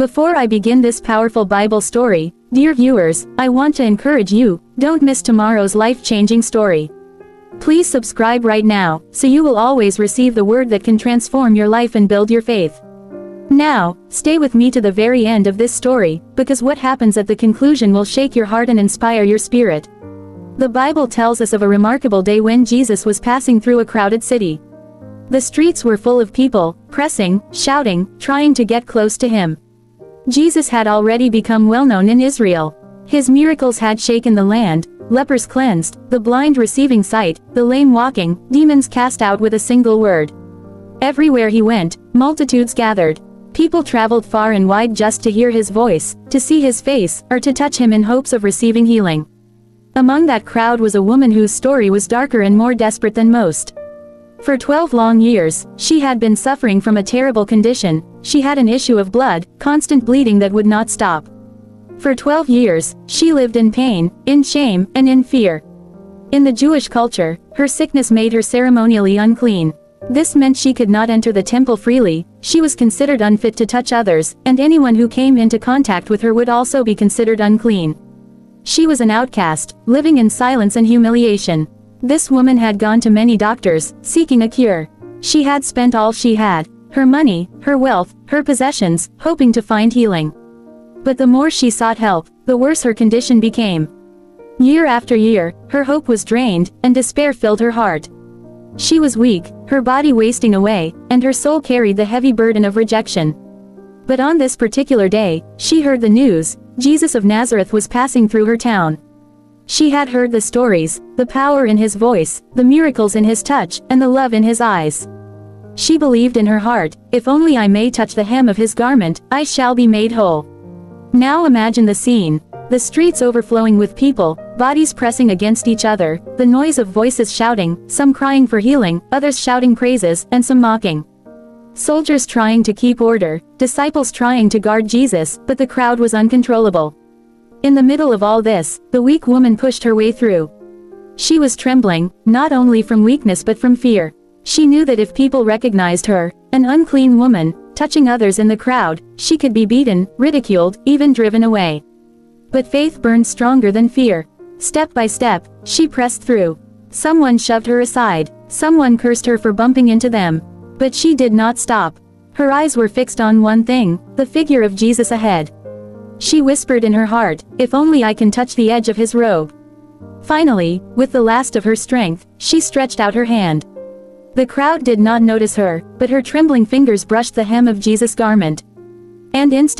Before I begin this powerful Bible story, dear viewers, I want to encourage you, don't miss tomorrow's life-changing story. Please subscribe right now, so you will always receive the word that can transform your life and build your faith. Now, stay with me to the very end of this story, because what happens at the conclusion will shake your heart and inspire your spirit. The Bible tells us of a remarkable day when Jesus was passing through a crowded city. The streets were full of people, pressing, shouting, trying to get close to him. Jesus had already become well known in Israel. His miracles had shaken the land, lepers cleansed, the blind receiving sight, the lame walking, demons cast out with a single word. Everywhere he went, multitudes gathered. People traveled far and wide just to hear his voice, to see his face, or to touch him in hopes of receiving healing. Among that crowd was a woman whose story was darker and more desperate than most. For 12 long years, she had been suffering from a terrible condition. She had an issue of blood, constant bleeding that would not stop. For 12 years, she lived in pain, in shame, and in fear. In the Jewish culture, her sickness made her ceremonially unclean. This meant she could not enter the temple freely, she was considered unfit to touch others, and anyone who came into contact with her would also be considered unclean. She was an outcast, living in silence and humiliation. This woman had gone to many doctors, seeking a cure. She had spent all she had, her money, her wealth, her possessions, hoping to find healing. But the more she sought help, the worse her condition became. Year after year, her hope was drained, and despair filled her heart. She was weak, her body wasting away, and her soul carried the heavy burden of rejection. But on this particular day, she heard the news: Jesus of Nazareth was passing through her town. She had heard the stories, the power in his voice, the miracles in his touch, and the love in his eyes. She believed in her heart, if only I may touch the hem of his garment, I shall be made whole. Now imagine the scene. The streets overflowing with people, bodies pressing against each other, the noise of voices shouting, some crying for healing, others shouting praises, and some mocking. Soldiers trying to keep order, disciples trying to guard Jesus, but the crowd was uncontrollable. In the middle of all this, the weak woman pushed her way through. She was trembling, not only from weakness but from fear. She knew that if people recognized her, an unclean woman, touching others in the crowd, she could be beaten, ridiculed, even driven away. But faith burned stronger than fear. Step by step, she pressed through. Someone shoved her aside, someone cursed her for bumping into them. But she did not stop. Her eyes were fixed on one thing: the figure of Jesus ahead. She whispered in her heart, if only I can touch the edge of his robe. Finally, with the last of her strength, she stretched out her hand. The crowd did not notice her, but her trembling fingers brushed the hem of Jesus' garment. And instantly,